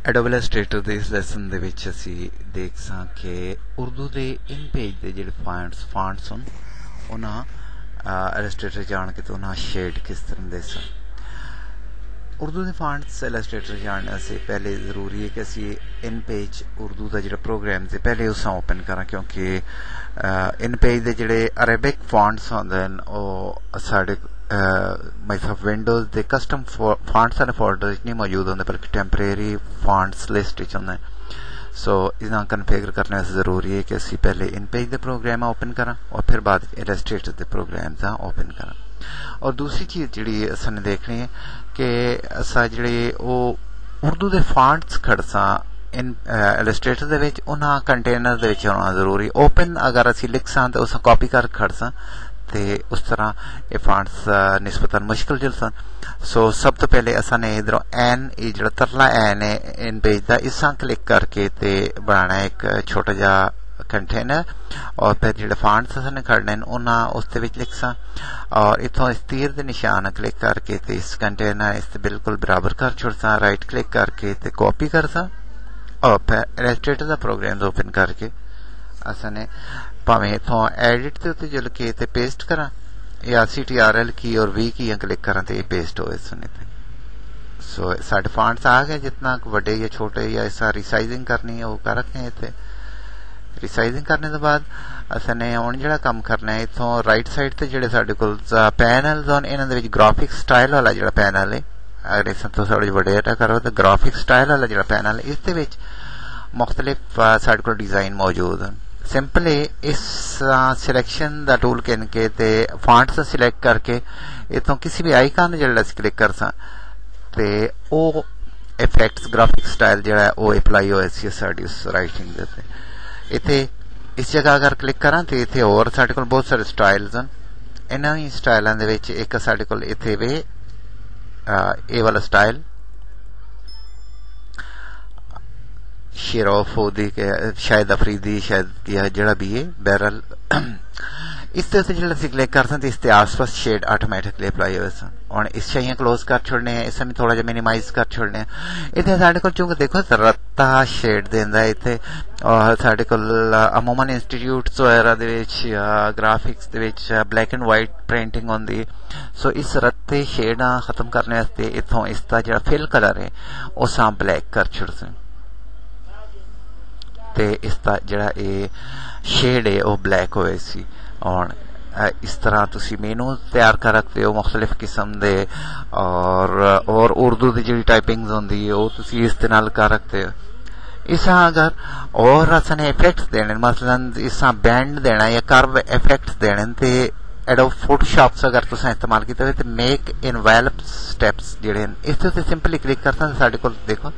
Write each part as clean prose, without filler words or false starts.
Adobe Illustrator ਦੇ ਇਸ lesson ਦੇ ਵਿੱਚ ਅਸੀਂ ਦੇਖ ਸਾਂ ਕਿ ਉਰਦੂ ਦੇ ਇਨ ਪੇਜ ਦੇ ਜਿਹੜੇ ਫਾਂਟਸ ਹਨ ਉਹਨਾਂ ਇਲਸਟ੍ਰੇਟਰ ਜਾਣ ਕੇ ਤਾਂ ਉਹਨਾਂ ਸ਼ੇਡ ਕਿਸ ਤਰ੍ਹਾਂ ਦੇ ਸਨ। ਉਰਦੂ ਦੇ ਫਾਂਟਸ ਇਲਸਟ੍ਰੇਟਰ ਜਾਣਨ ਵਾਸਤੇ ਪਹਿਲੇ ਜ਼ਰੂਰੀ ਹੈ ਕਿ ਅਸੀਂ ਇਨ ਪੇਜ ਉਰਦੂ ਦਾ ਜਿਹੜਾ ਪ੍ਰੋਗਰਾਮ ਤੇ ਪਹਿਲੇ ਉਸ ਨੂੰ ਓਪਨ ਕਰਾਂ, ਕਿਉਂਕਿ ਇਨ ਪੇਜ ਦੇ ਜਿਹੜੇ ਅਰੇਬਿਕ ਫਾਂਟਸ ਹੁੰਦੇ ਨੇ ਉਹ ਸਾਡੇ मतलब विंडोज के कस्टम फॉन्ट्स वाले फोल्डर नहीं मौजूद होंगे बल्कि टैंपरेरी फॉन्ट्स लिस्ट होंगे। सो इसका कन्फिगर करने वास्ते जरूरी है कि असी पहले इन पेज के प्रोग्राम ओपन करा और फिर बाद इलस्ट्रेटर के प्रोग्राम ओपन करा। और दूसरी चीज़ जी असां देखनी है कि असा जी उर्दू के फॉन्ट्स खड़सा इन इलस्ट्रेटर के उन्होंने कंटेनर के होना जरूरी। ओपन अगर असी लिख सां तो उस कॉपी कर खड़सा ते उस तरह ये फॉन्ट्स निस्बतन मुश्किल जल सन। सो सब तो पहले असा ने इधरों एन जो तरला एन है इन पेज का इसा क्लिक करके ते बनाना एक छोटा जा कंटेनर और फिर जो फॉन्ट्स असा ने खड़ने उन्हें उस लिख सा और इतों इस तीर के निशान क्लिक करके ते इस कंटेनर इस बिल्कुल बराबर कर छोड़ सा, राइट क्लिक करके ते कॉपी कर सा और फिर इलस्ट्रेटर का प्रोग्राम ओपन करके असा ने भावें इतों एडिट के उत्ते जल के ते पेस्ट करा या CTRL की और V की क्लिक करा तो ये पेस्ट हो सुने। सो साढ़े फॉन्ट्स आ गए, जितना बड़े या छोटे या इसा रिसाइजिंग करनी है वो कर रखे हैं। इतने रिसाइजिंग करने के बाद असें ने हुण जिहड़ा काम करना है इतों राइट साइड ते जिहड़े साडे कोल पैनल्स होन इन्हां दे विच ग्राफिक स्टाइल वाला जिहड़ा पैनल है, अगर इस तो थोड़ी बड़े करो तो ग्राफिक स्टाइल वाला जिहड़ा पैनल इस दे विच मुख्तलिफ साडे कोल डिजाइन मौजूद हैं। सिंपली इस सिलेक्शन का टूल किन के ते फॉन्ट्स सिलेक्ट करके इतों किसी भी आइकन जो क्लिक कर सा ते ओ इफेक्ट्स ग्राफिक स्टाइल जो है वो अप्लाई हो साड़ी उस राइटिंग दे इतने इस जगह अगर क्लिक करा तो इतने और साढ़े कोल बहुत सारे स्टाइल्स हैं। इन्हां ही स्टाइलों दे विच एक साढ़े कोल इत्थे वे ए वाला स्टाइल शेरॉफ होदी के शायद अफरीदी शायद या जड़ा भी है बैरल इस तरह से जो क्लिक कर सकते इसके आसपास शेड ऑटोमेटिकली अप्लाई हो और इस चाहिए क्लोज कर छोड़ने हैं, इस थोड़ा जा मिनिमाइज कर छोड़ने हैं। इतने साढ़े को चूंकि देखो रत्ता शेड देंदा इतने और साढ़े को अमूमन इंस्टीट्यूट्स वगैरह दे विच ग्राफिक्स दे विच ब्लैक एंड वाइट प्रिंटिंग होंदी। सो इस रत्ते शेड खत्म करने वास्ते इथों इसका जो फिल कलर है उस ब्लैक कर छोड़ ते इसका जड़ा ये शेड है वो ब्लैक होए सी। और इस तरह तुसी मेनू तैयार कर रखते हो मुख्तलिफ किस्म दे और उर्दू की जी टाइपिंग होंदी है वो तुसी इस दे नाल कर रखते हो। इस अगर और असने इफेक्ट्स देने मसलन इस बैंड देना या कर्व इफेक्ट्स देने ते एडोब फोटोशॉप अगर तुसें इस्तेमाल किया तो मेक इनवेलप स्टेप्स जिहड़े इस ते सिंपली क्लिक करता साडे कोल देखो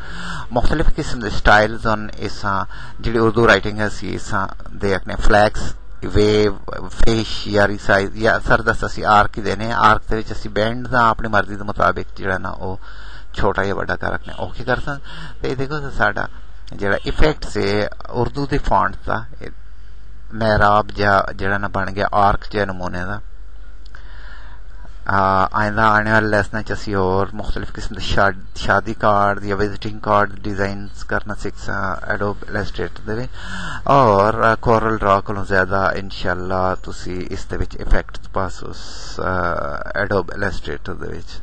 मुख्तलिफ किस्म के स्टाइल्स ऑन इस जिहड़ी उर्दू राइटिंग है सी इस दे अपने फ्लैग्स वेव फिश या रिसाइज या सर दस असी आर्क ही देने आर्क दे विच असी बैंड दा अपनी मर्जी के मुताबिक जिहड़ा ना वो छोटा या बड़ा कर रखना ओके कर सन। ते देखो साडा जिहड़ा इफेक्ट्स है उर्दू दे फॉन्ट दा मेहराब जड़ा ना बन गया आर्क जे नमूने का। आइंदा आने वाले लेसन असी और मुख्तलिफ किस्म के शादी कार्ड या विजिटिंग कार्ड डिजाइन करना सीख एडोब इलस्ट्रेटर दे और कोरल ड्रा को ज्यादा इंशाल्लाह तुसी इस दे विच इफेक्ट पास उस एडोब इलस्ट्रेटर दे विच।